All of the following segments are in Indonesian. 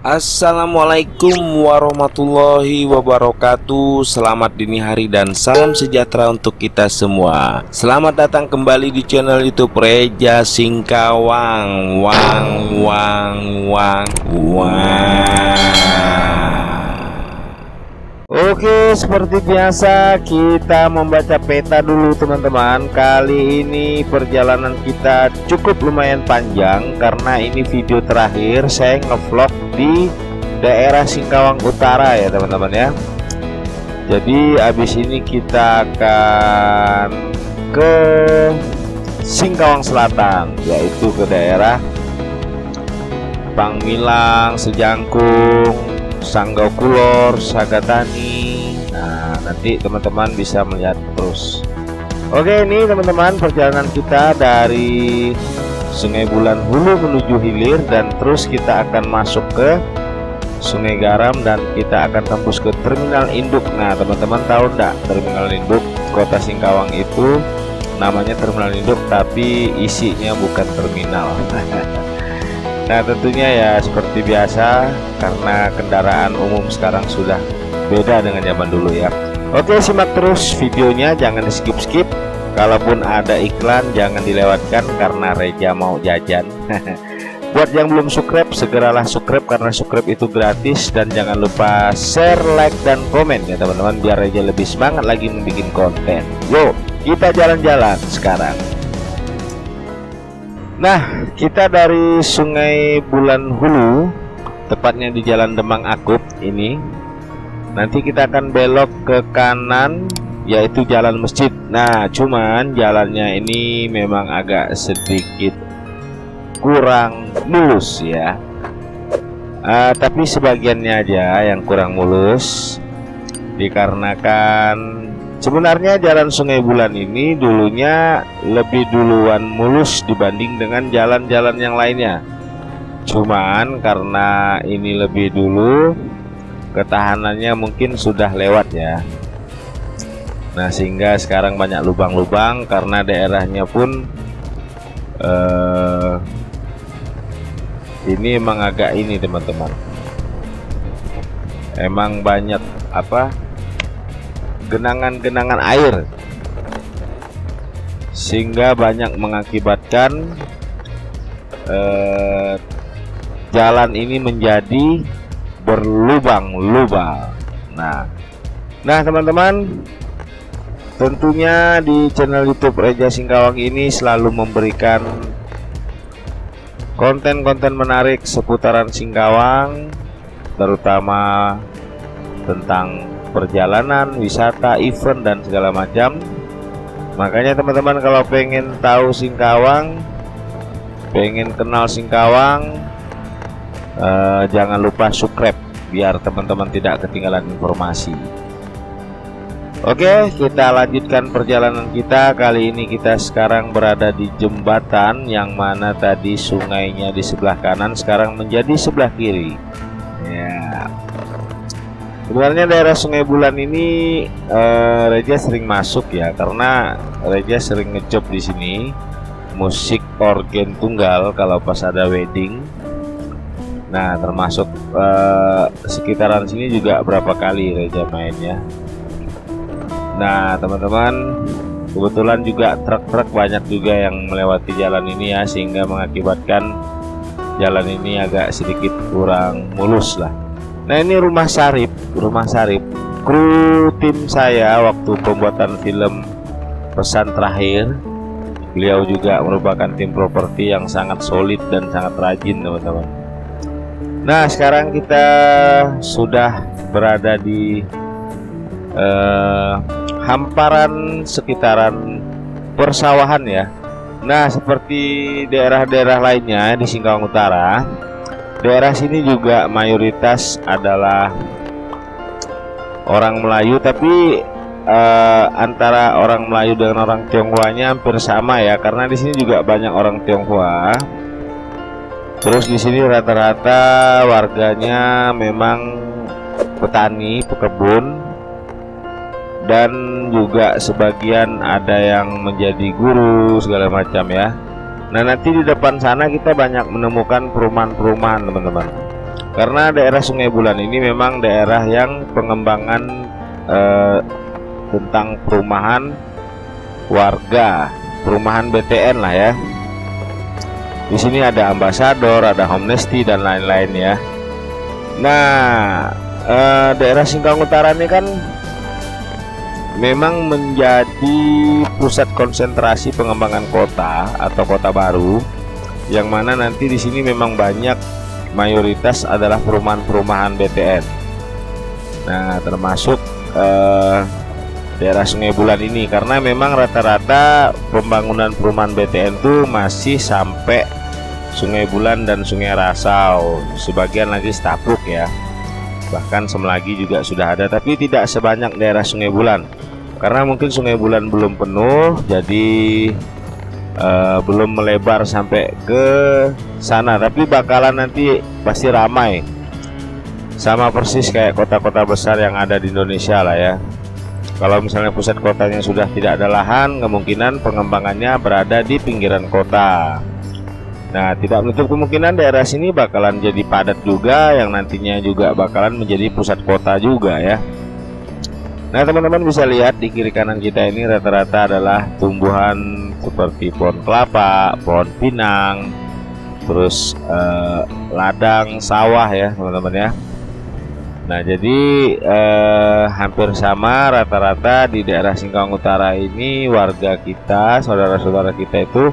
Assalamualaikum warahmatullahi wabarakatuh. Selamat dini hari dan salam sejahtera untuk kita semua. Selamat datang kembali di channel YouTube Reja Singkawang. Wang wang wang wang. Oke, seperti biasa kita membaca peta dulu teman-teman. Kali ini perjalanan kita cukup lumayan panjang karena ini video terakhir saya ngevlog di daerah Singkawang Utara ya teman-teman ya. Jadi abis ini kita akan ke Singkawang Selatan, yaitu ke daerah Pangmilang, Sejangkung, Sanggau Kulor, Sagatani. Nah, nanti teman-teman bisa melihat terus. Oke, ini teman-teman perjalanan kita dari Sungai Bulan Hulu menuju Hilir, dan terus kita akan masuk ke Sungai Garam dan kita akan tembus ke Terminal Induk. Nah, teman-teman tahu enggak, Terminal Induk Kota Singkawang itu namanya Terminal Induk tapi isinya bukan terminal. Nah, tentunya ya seperti biasa karena kendaraan umum sekarang sudah beda dengan zaman dulu ya. Oke, simak terus videonya, jangan di skip-skip. Kalaupun ada iklan jangan dilewatkan karena Reja mau jajan. Buat yang belum subscribe, segeralah subscribe karena subscribe itu gratis, dan jangan lupa share, like, dan komen ya teman-teman biar Reja lebih semangat lagi membuat konten. Yuk, kita jalan-jalan sekarang. Nah, kita dari Sungai Bulan Hulu, tepatnya di Jalan Demang Akut ini. Nanti kita akan belok ke kanan, yaitu Jalan Masjid. Nah, cuman jalannya ini memang agak sedikit kurang mulus ya. Tapi sebagiannya aja yang kurang mulus, dikarenakan sebenarnya jalan Sungai Bulan ini dulunya lebih duluan mulus dibanding dengan jalan-jalan yang lainnya. Cuman karena ini lebih dulu, ketahanannya mungkin sudah lewat ya. Nah, sehingga sekarang banyak lubang-lubang karena daerahnya pun ini emang agak ini teman-teman. Emang banyak genangan-genangan air, sehingga banyak mengakibatkan jalan ini menjadi berlubang-lubang. Nah teman-teman, tentunya di channel YouTube Reja Singkawang ini selalu memberikan konten-konten menarik seputaran Singkawang, terutama tentang perjalanan, wisata, event, dan segala macam. Makanya teman-teman kalau pengen tahu Singkawang, pengen kenal Singkawang, jangan lupa subscribe biar teman-teman tidak ketinggalan informasi. Oke, kita lanjutkan perjalanan kita. Kali ini kita sekarang berada di jembatan yang mana tadi sungainya di sebelah kanan, sekarang menjadi sebelah kiri ya. Sebenarnya daerah Sungai Bulan ini Reja sering masuk ya, karena Reja sering ngejob di sini musik organ tunggal kalau pas ada wedding. Nah, termasuk sekitaran sini juga berapa kali Reja mainnya. Nah, teman-teman, kebetulan juga truk-truk banyak juga yang melewati jalan ini ya, sehingga mengakibatkan jalan ini agak sedikit kurang mulus lah. Nah, ini Rumah Sarip kru tim saya waktu pembuatan film Pesan Terakhir. Beliau juga merupakan tim properti yang sangat solid dan sangat rajin teman-teman. Nah, sekarang kita sudah berada di hamparan sekitaran persawahan ya. Nah, seperti daerah-daerah lainnya di Singkawang Utara, daerah sini juga mayoritas adalah orang Melayu, tapi antara orang Melayu dengan orang Tionghoanya hampir sama ya, karena di sini juga banyak orang Tionghoa. Terus di sini rata-rata warganya memang petani, pekebun, dan juga sebagian ada yang menjadi guru segala macam ya. Nah, nanti di depan sana kita banyak menemukan perumahan-perumahan teman-teman. Karena daerah Sungai Bulan ini memang daerah yang pengembangan tentang perumahan warga, perumahan BTN lah ya. Di sini ada Ambasador, ada Homestay dan lain-lain ya. Nah, daerah Singkawang Utara ini kan memang menjadi pusat konsentrasi pengembangan kota atau kota baru, yang mana nanti di sini memang banyak, mayoritas adalah perumahan-perumahan BTN. Nah, termasuk daerah Sungai Bulan ini, karena memang rata-rata pembangunan perumahan BTN itu masih sampai Sungai Bulan dan Sungai Rasau, sebagian lagi Stapuk ya, bahkan Semlagi juga sudah ada, tapi tidak sebanyak daerah Sungai Bulan, karena mungkin Sungai Bulan belum penuh, jadi belum melebar sampai ke sana, tapi bakalan nanti pasti ramai, sama persis kayak kota-kota besar yang ada di Indonesia lah ya. Kalau misalnya pusat kotanya sudah tidak ada lahan, kemungkinan pengembangannya berada di pinggiran kota. Nah, tidak menutup kemungkinan daerah sini bakalan jadi padat juga, yang nantinya juga bakalan menjadi pusat kota juga ya. Nah, teman-teman bisa lihat di kiri kanan kita ini rata-rata adalah tumbuhan seperti pohon kelapa, pohon pinang, terus ladang sawah ya teman-teman ya. Nah, jadi hampir sama rata-rata di daerah Singkawang Utara ini, warga kita, saudara-saudara kita itu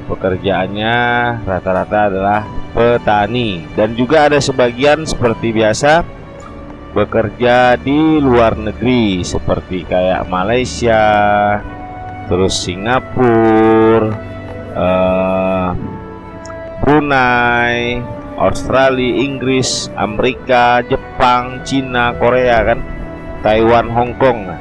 pekerjaannya rata-rata adalah petani, dan juga ada sebagian seperti biasa bekerja di luar negeri seperti kayak Malaysia, terus Singapura, Brunei, Australia, Inggris, Amerika, Jepang, Cina, Korea kan, Taiwan, Hong Kong.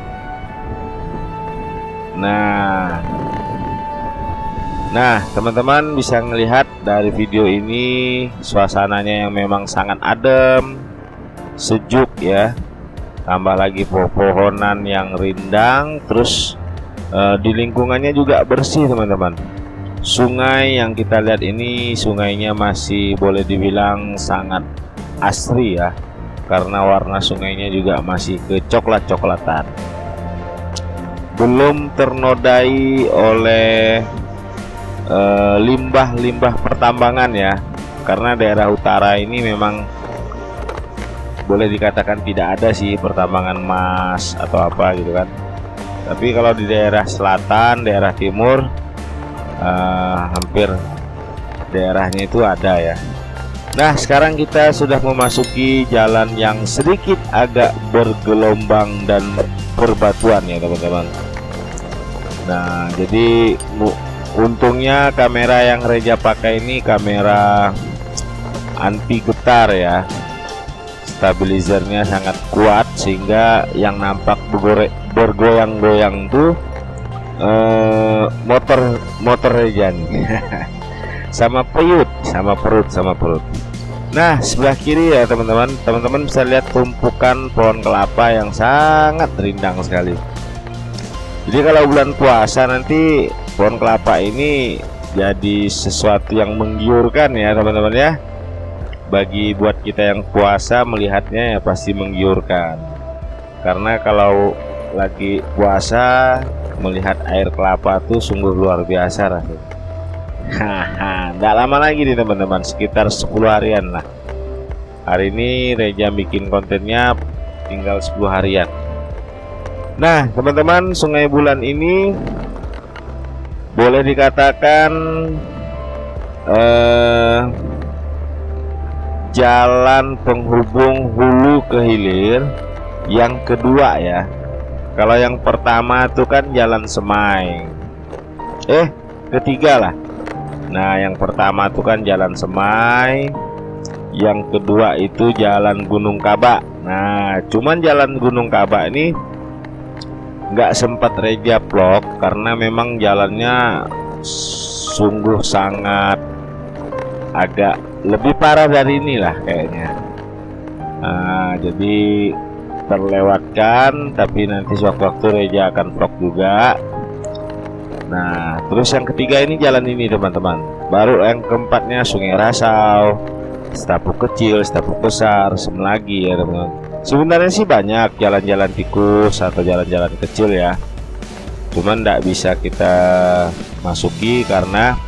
Nah, teman-teman bisa melihat dari video ini suasananya yang memang sangat adem, sejuk ya. Tambah lagi pepohonan yang rindang, terus di lingkungannya juga bersih teman-teman. Sungai yang kita lihat ini, sungainya masih boleh dibilang sangat asri ya, karena warna sungainya juga masih kecoklat-coklatan, belum ternodai oleh limbah-limbah pertambangan ya, karena daerah utara ini memang boleh dikatakan tidak ada sih pertambangan emas atau apa gitu kan. Tapi kalau di daerah selatan, daerah timur, hampir daerahnya itu ada ya. Nah, sekarang kita sudah memasuki jalan yang sedikit agak bergelombang dan berbatuan ya teman-teman. Nah, jadi untungnya kamera yang Reja pakai ini kamera anti getar ya, stabilizernya sangat kuat sehingga yang nampak bergoyang-goyang tuh motor Reja nih. sama perut. Nah, sebelah kiri ya teman-teman bisa lihat tumpukan pohon kelapa yang sangat rindang sekali. Jadi kalau bulan puasa nanti pohon kelapa ini jadi sesuatu yang menggiurkan ya teman-teman ya. Bagi buat kita yang puasa melihatnya ya pasti menggiurkan, karena kalau lagi puasa melihat air kelapa tuh sungguh luar biasa rasanya. Nggak lama lagi nih teman-teman, sekitar 10 harian lah. Hari ini Reja bikin kontennya tinggal 10 harian. Nah teman-teman, Sungai Bulan ini boleh dikatakan jalan penghubung hulu ke hilir yang kedua ya. Kalau yang pertama itu kan jalan Semai, ketiga lah. Nah, yang pertama itu kan jalan Semai, yang kedua itu jalan Gunung Kaba. Nah, cuman jalan Gunung Kaba ini nggak sempat Reja vlog karena memang jalannya sungguh sangat agak lebih parah dari inilah kayaknya. Nah, jadi terlewatkan, tapi nanti sewaktu-waktu Reja akan vlog juga. Nah, terus yang ketiga ini jalan ini teman-teman. Baru yang keempatnya Sungai Rasau, Stapuk kecil, stapuk besar, semlagi ya teman-teman. Sebenarnya sih banyak jalan-jalan tikus atau jalan-jalan kecil ya, cuman tidak bisa kita masuki karena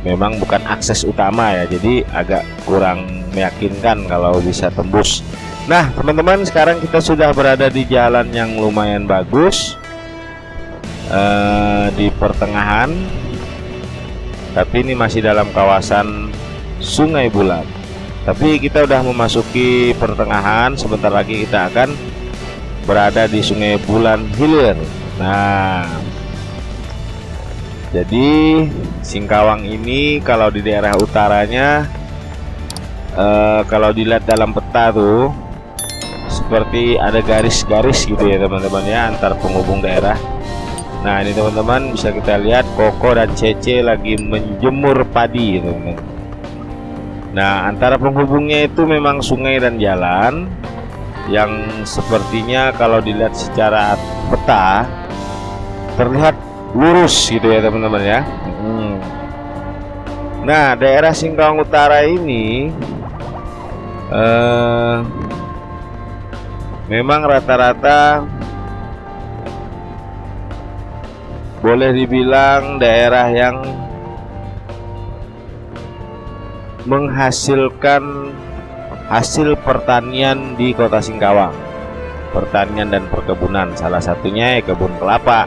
memang bukan akses utama ya, jadi agak kurang meyakinkan kalau bisa tembus. Nah teman-teman, sekarang kita sudah berada di jalan yang lumayan bagus, di pertengahan, tapi ini masih dalam kawasan Sungai Bulan. Tapi kita udah memasuki pertengahan, sebentar lagi kita akan berada di Sungai Bulan Hilir. Nah, jadi Singkawang ini kalau di daerah utaranya, kalau dilihat dalam peta tuh seperti ada garis-garis gitu ya teman-teman ya, antar penghubung daerah. Nah ini teman-teman bisa kita lihat Koko dan Cece lagi menjemur padi teman-teman. Nah antara penghubungnya itu memang sungai dan jalan yang sepertinya kalau dilihat secara peta terlihat lurus gitu ya teman-teman ya. Nah daerah Singkawang Utara ini memang rata-rata boleh dibilang daerah yang menghasilkan hasil pertanian di Kota Singkawang, pertanian dan perkebunan. Salah satunya ya kebun kelapa,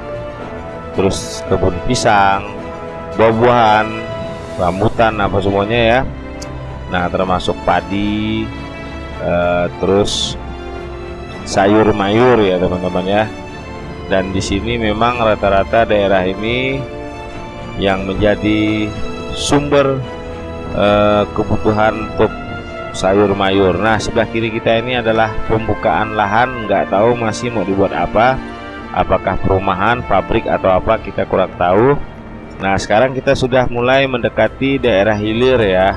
terus kebun pisang, buah-buahan, rambutan, apa semuanya ya. Nah termasuk padi, terus sayur mayur ya teman-teman ya. Dan di sini memang rata-rata daerah ini yang menjadi sumber kebutuhan untuk sayur mayur. Nah sebelah kiri kita ini adalah pembukaan lahan, nggak tahu masih mau dibuat apa, apakah perumahan, pabrik atau apa, kita kurang tahu. Nah sekarang kita sudah mulai mendekati daerah hilir ya,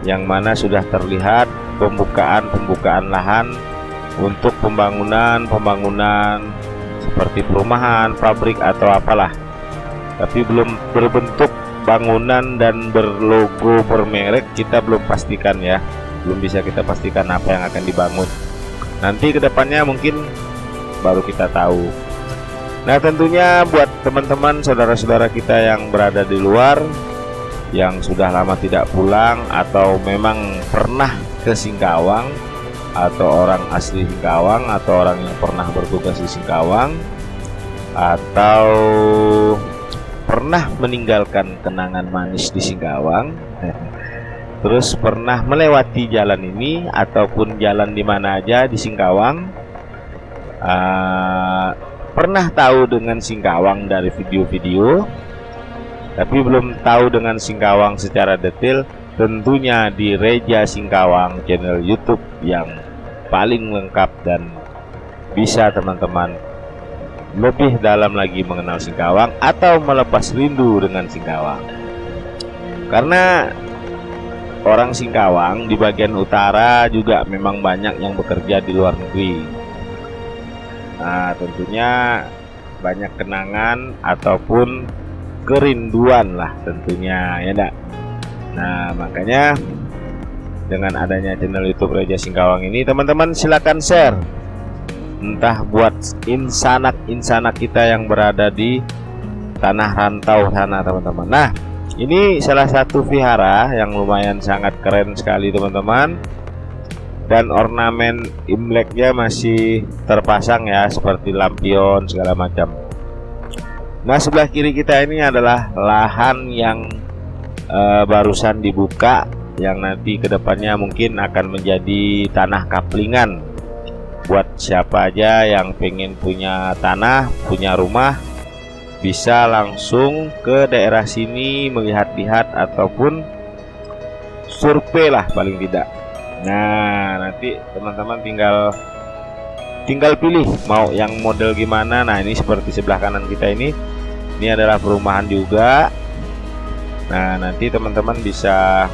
yang mana sudah terlihat pembukaan lahan untuk pembangunan seperti perumahan, pabrik atau apalah, tapi belum berbentuk bangunan dan berlogo bermerek. Kita belum pastikan ya, belum bisa kita pastikan apa yang akan dibangun. Nanti kedepannya mungkin baru kita tahu. Nah tentunya buat teman-teman saudara-saudara kita yang berada di luar, yang sudah lama tidak pulang atau memang pernah ke Singkawang, atau orang asli Singkawang, atau orang yang pernah bertugas di Singkawang, atau pernah meninggalkan kenangan manis di Singkawang, terus pernah melewati jalan ini ataupun jalan di mana aja di Singkawang, pernah tahu dengan Singkawang dari video-video, tapi belum tahu dengan Singkawang secara detail, tentunya di Reja Singkawang, channel YouTube yang paling lengkap dan bisa teman-teman lebih dalam lagi mengenal Singkawang atau melepas rindu dengan Singkawang. Karena orang Singkawang di bagian utara juga memang banyak yang bekerja di luar negeri. Nah tentunya banyak kenangan ataupun kerinduan lah tentunya ya enggak. Nah makanya dengan adanya channel YouTube Reja Singkawang ini, teman-teman silakan share, entah buat insanak kita yang berada di tanah rantau sana teman-teman. Nah ini salah satu vihara yang lumayan sangat keren sekali teman-teman, dan ornamen Imleknya masih terpasang ya, seperti lampion segala macam. Nah sebelah kiri kita ini adalah lahan yang barusan dibuka, yang nanti kedepannya mungkin akan menjadi tanah kaplingan buat siapa aja yang pengen punya tanah, punya rumah, bisa langsung ke daerah sini melihat-lihat ataupun survei lah paling tidak. Nah nanti teman-teman tinggal pilih mau yang model gimana. Nah ini seperti sebelah kanan kita ini adalah perumahan juga. Nah nanti teman-teman bisa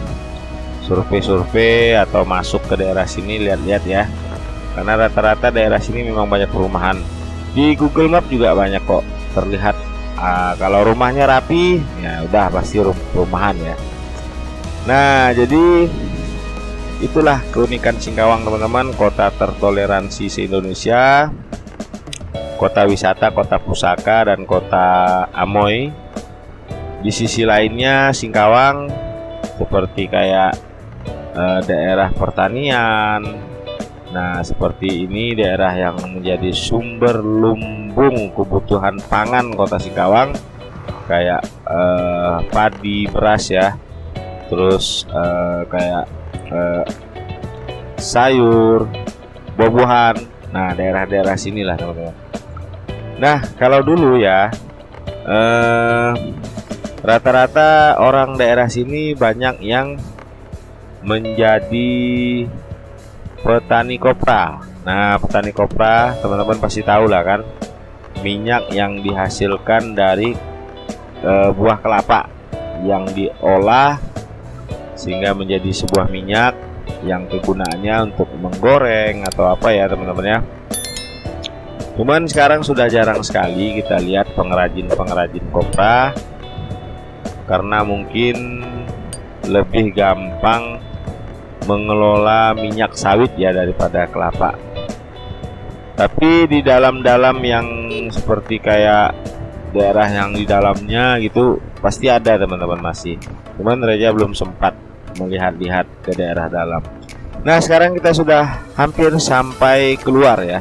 survei atau masuk ke daerah sini, lihat-lihat ya, karena rata-rata daerah sini memang banyak perumahan. Di Google Map juga banyak kok terlihat. Kalau rumahnya rapi ya udah pasti perumahan ya. Nah, jadi itulah keunikan Singkawang teman-teman, kota tertoleransi se-Indonesia, kota wisata, kota pusaka, dan kota Amoy. Di sisi lainnya Singkawang seperti kayak daerah pertanian. Nah, seperti ini daerah yang menjadi sumber lumbung kebutuhan pangan kota Singkawang, kayak padi, beras ya. Terus kayak sayur, buah-buahan. Nah, daerah-daerah sinilah teman-teman. Nah, kalau dulu ya rata-rata orang daerah sini banyak yang menjadi petani kopra. Nah, petani kopra teman-teman pasti tahu lah kan, minyak yang dihasilkan dari buah kelapa yang diolah sehingga menjadi sebuah minyak yang kegunaannya untuk menggoreng atau apa ya teman-teman ya. Cuman sekarang sudah jarang sekali kita lihat pengrajin-pengrajin kopra, karena mungkin lebih gampang mengelola minyak sawit ya daripada kelapa. Tapi di dalam-dalam yang seperti kayak daerah yang di dalamnya gitu pasti ada teman-teman masih. Cuman Reja belum sempat melihat-lihat ke daerah dalam. Nah, sekarang kita sudah hampir sampai keluar ya.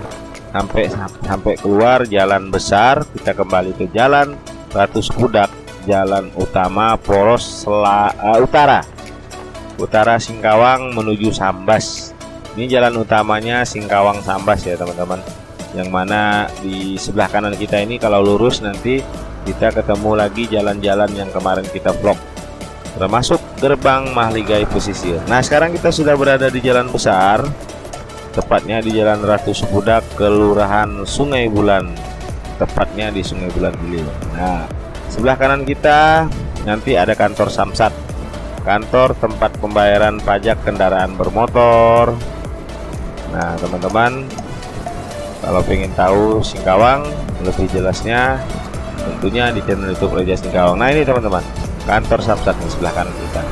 Sampai keluar jalan besar, kita kembali ke jalan Ratus Pudak, jalan utama poros utara Singkawang menuju Sambas. Ini jalan utamanya Singkawang Sambas ya teman-teman, yang mana di sebelah kanan kita ini kalau lurus nanti kita ketemu lagi jalan-jalan yang kemarin kita vlog, termasuk gerbang Mahligai Pesisir. Nah, sekarang kita sudah berada di jalan besar, tepatnya di jalan Ratus Pudak, Kelurahan Sungai Bulan, tepatnya di Sungai Bulan Hilir. Nah, sebelah kanan kita nanti ada kantor Samsat, kantor tempat pembayaran pajak kendaraan bermotor. Nah, teman-teman, kalau pengen tahu Singkawang lebih jelasnya tentunya di channel YouTube Reja Singkawang. Nah, ini teman-teman, kantor Samsat di sebelah kanan kita.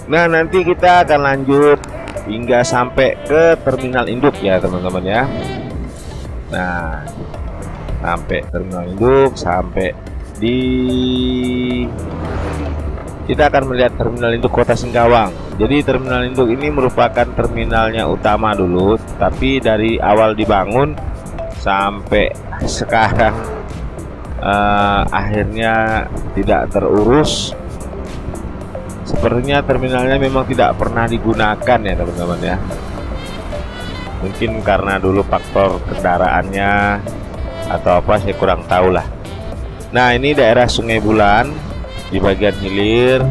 Nah, nanti kita akan lanjut hingga sampai ke terminal induk ya teman-teman ya. Nah, sampai terminal induk, sampai di kita akan melihat terminal induk kota Singkawang. Jadi terminal induk ini merupakan terminalnya utama dulu, tapi dari awal dibangun sampai sekarang akhirnya tidak terurus. Sepertinya terminalnya memang tidak pernah digunakan ya teman-teman ya. Mungkin karena dulu faktor kendaraannya atau apa, saya kurang tahu lah. Nah, ini daerah Sungai Bulan di bagian hilir.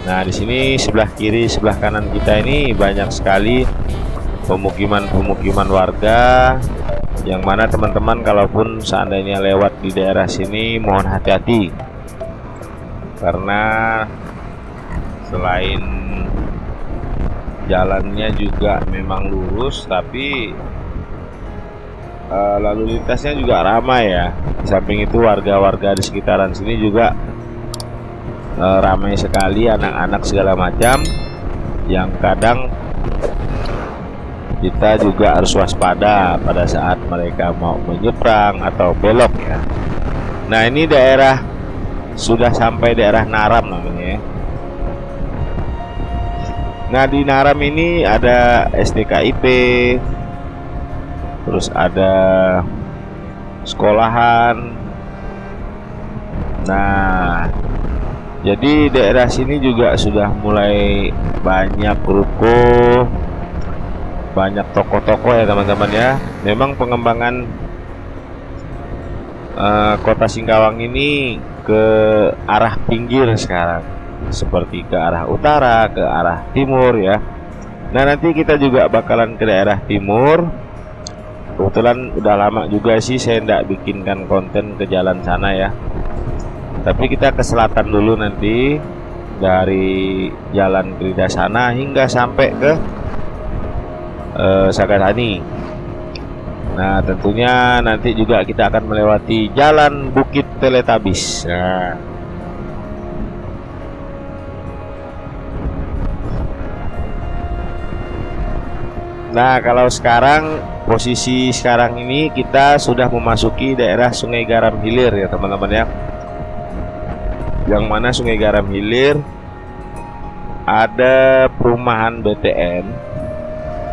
Nah, di sini sebelah kiri, sebelah kanan kita ini banyak sekali pemukiman-pemukiman warga, yang mana teman-teman kalaupun seandainya lewat di daerah sini mohon hati-hati, karena selain jalannya juga memang lurus, tapi lalu lintasnya juga ramai ya. Di samping itu warga-warga di sekitaran sini juga ramai sekali, anak-anak segala macam, yang kadang kita juga harus waspada pada saat mereka mau menyeberang atau belok ya. Nah, ini daerah sudah sampai daerah Naram namanya ya. Nah, di Naram ini ada STKIP, terus ada sekolahan. Nah, jadi daerah sini juga sudah mulai banyak ruko, banyak toko-toko ya teman-teman ya. Memang pengembangan kota Singkawang ini ke arah pinggir sekarang, seperti ke arah utara, ke arah timur ya. Nah, nanti kita juga bakalan ke daerah timur. Kebetulan udah lama juga sih saya tidak bikinkan konten ke jalan sana ya, tapi kita ke selatan dulu nanti, dari Jalan Kridasana hingga sampai ke Sagatani. Nah, tentunya nanti juga kita akan melewati jalan Bukit Teletabis. Nah, kalau sekarang posisi sekarang ini kita sudah memasuki daerah Sungai Garam Hilir ya teman-teman ya. Yang mana Sungai Garam Hilir ada perumahan BTN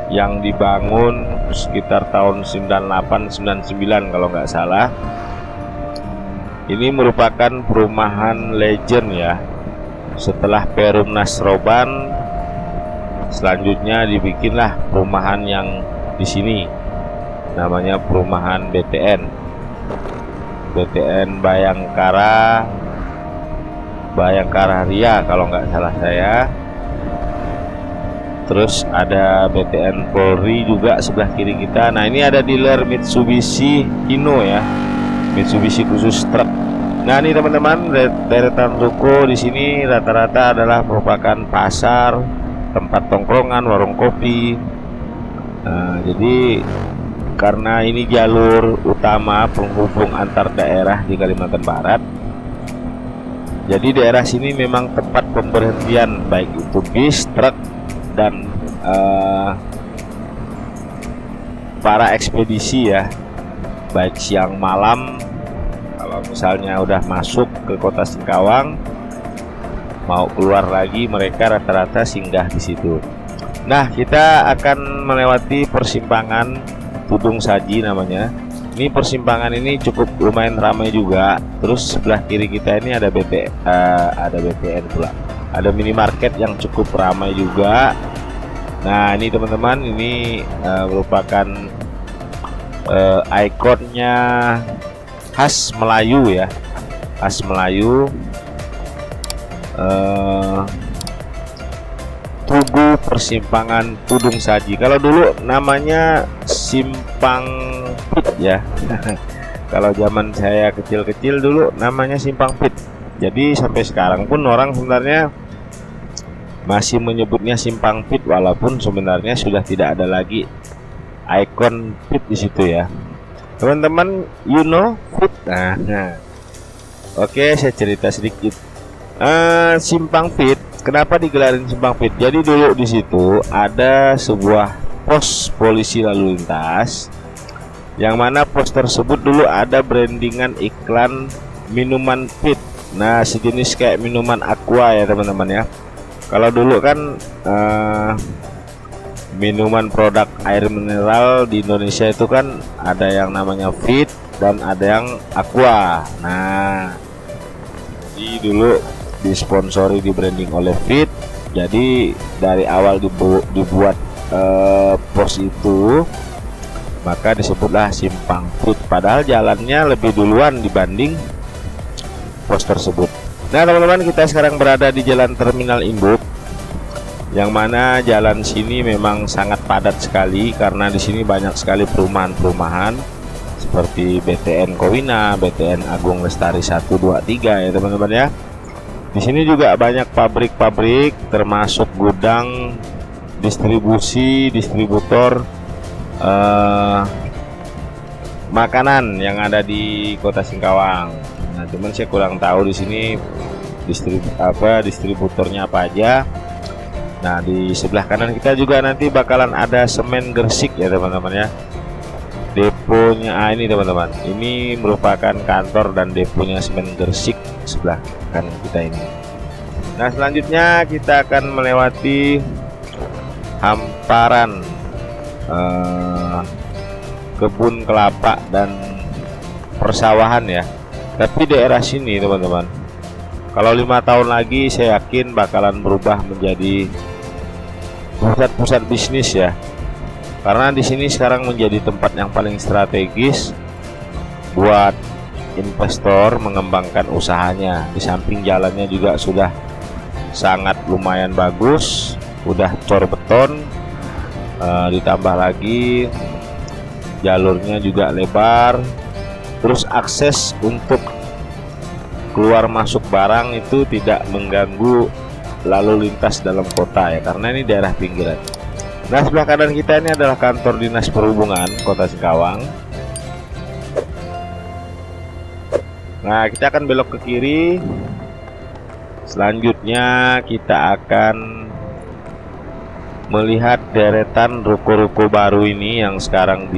yang dibangun sekitar tahun 98-99 kalau nggak salah. Ini merupakan perumahan legend ya. Setelah Perum Nasroban, selanjutnya dibikinlah perumahan yang di sini, namanya perumahan BTN Bayangkara Ria kalau nggak salah saya. Terus ada BTN Polri juga sebelah kiri kita. Nah, ini ada dealer Mitsubishi Hino ya, Mitsubishi khusus truk. Nah, ini teman-teman, deretan ruko di sini rata-rata adalah merupakan pasar, tempat tongkrongan, warung kopi. Nah, jadi karena ini jalur utama penghubung antar daerah di Kalimantan Barat, jadi daerah sini memang tempat pemberhentian baik itu bis, truk, dan para ekspedisi ya, baik siang malam. Kalau misalnya udah masuk ke Kota Singkawang, mau keluar lagi, mereka rata-rata singgah di situ. Nah, kita akan melewati persimpangan Tudung Saji namanya. Ini persimpangan ini cukup lumayan ramai juga. Terus sebelah kiri kita ini ada BTN pula. Ada minimarket yang cukup ramai juga. Nah, ini teman-teman, ini merupakan ikonnya khas Melayu ya, khas Melayu. Tugu persimpangan Tudung Saji. Kalau dulu namanya Simpang Pit ya. Kalau zaman saya kecil-kecil dulu namanya Simpang Pit. Jadi sampai sekarang pun orang sebenarnya masih menyebutnya Simpang Pit, walaupun sebenarnya sudah tidak ada lagi ikon pit di situ ya. Teman-teman, you know pit. Nah. Oke, saya cerita sedikit. Simpang Pit, kenapa digelarin Simpang Pit? Jadi dulu di situ ada sebuah pos polisi lalu lintas, yang mana pos tersebut dulu ada brandingan iklan minuman pit. Nah, sejenis kayak minuman aqua ya teman-teman ya. Kalau dulu kan minuman produk air mineral di Indonesia itu kan ada yang namanya Fit dan ada yang aqua. Nah, jadi dulu disponsori, di branding oleh Fit. Jadi dari awal dibuat pos itu, maka disebutlah Simpang Pit, padahal jalannya lebih duluan dibanding pos tersebut. Nah teman-teman, kita sekarang berada di Jalan Terminal Induk, yang mana jalan sini memang sangat padat sekali karena di sini banyak sekali perumahan-perumahan seperti BTN Kowina, BTN Agung Lestari 1, 2, 3 ya teman-teman ya. Di sini juga banyak pabrik-pabrik, termasuk gudang, distributor makanan yang ada di Kota Singkawang. Nah, cuman saya kurang tahu di sini distributornya apa aja. Nah, di sebelah kanan kita juga nanti bakalan ada Semen Gresik ya teman-teman ya. Deponya ini teman-teman, ini merupakan kantor dan deponya Semen Gresik sebelah kanan kita ini. Nah, selanjutnya kita akan melewati hamparan kebun kelapa dan persawahan ya. Tapi daerah sini teman-teman, kalau 5 tahun lagi saya yakin bakalan berubah menjadi pusat-pusat bisnis ya. Karena di sini sekarang menjadi tempat yang paling strategis buat investor mengembangkan usahanya. Di samping jalannya juga sudah sangat lumayan bagus, udah cor beton, ditambah lagi jalurnya juga lebar. Terus akses untuk keluar masuk barang itu tidak mengganggu lalu lintas dalam kota ya, karena ini daerah pinggiran. Nah, sebelah kanan kita ini adalah kantor Dinas Perhubungan Kota Singkawang. Nah, kita akan belok ke kiri. Selanjutnya kita akan melihat deretan ruko-ruko baru ini yang sekarang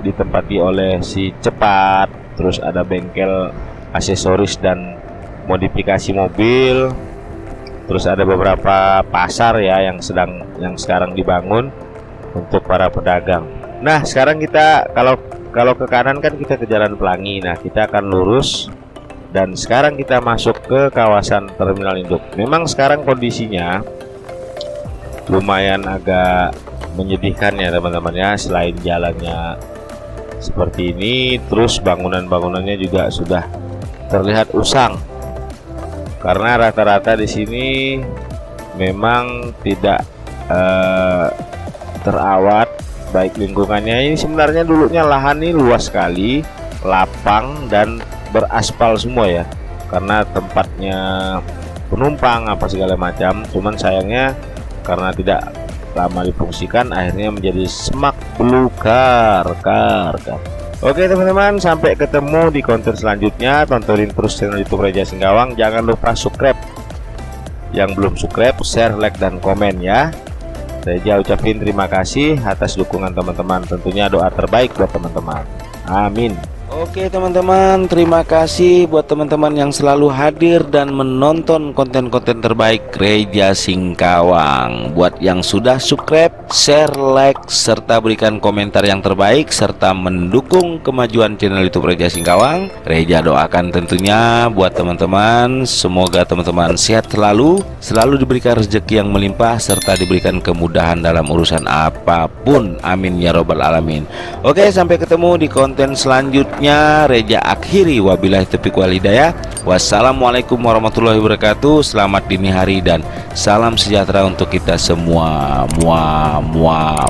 ditempati oleh si Cepat. Terus ada bengkel aksesoris dan modifikasi mobil. Terus ada beberapa pasar ya yang sekarang dibangun untuk para pedagang. Nah, sekarang kita kalau ke kanan kan kita ke Jalan Pelangi. Nah, kita akan lurus dan sekarang kita masuk ke kawasan Terminal Induk. Memang sekarang kondisinya lumayan agak menyedihkan ya teman-teman ya. Selain jalannya seperti ini, terus bangunan-bangunannya juga sudah terlihat usang. Karena rata-rata di sini memang tidak terawat baik lingkungannya. Ini sebenarnya dulunya lahan ini luas sekali, lapang dan beraspal semua ya. Karena tempatnya penumpang apa segala macam. Cuman sayangnya karena tidak lama difungsikan, akhirnya menjadi semak belukar. Oke teman-teman, sampai ketemu di konten selanjutnya. Tontonin terus channel YouTube Reja Singkawang. Jangan lupa subscribe. Yang belum subscribe, share, like, dan komen ya. Reja ucapin terima kasih atas dukungan teman-teman. Tentunya doa terbaik buat teman-teman. Amin. Oke teman-teman, terima kasih buat teman-teman yang selalu hadir dan menonton konten-konten terbaik Reja Singkawang. Buat yang sudah subscribe, share, like, serta berikan komentar yang terbaik serta mendukung kemajuan channel YouTube Reja Singkawang. Reja doakan tentunya buat teman-teman, semoga teman-teman sehat selalu diberikan rezeki yang melimpah serta diberikan kemudahan dalam urusan apapun. Amin ya robbal alamin. Oke, sampai ketemu di konten selanjutnya. Reja akhiri, wabillahi taufiq wal hidayah. Wassalamualaikum warahmatullahi wabarakatuh. Selamat dini hari dan salam sejahtera untuk kita semua. Muah.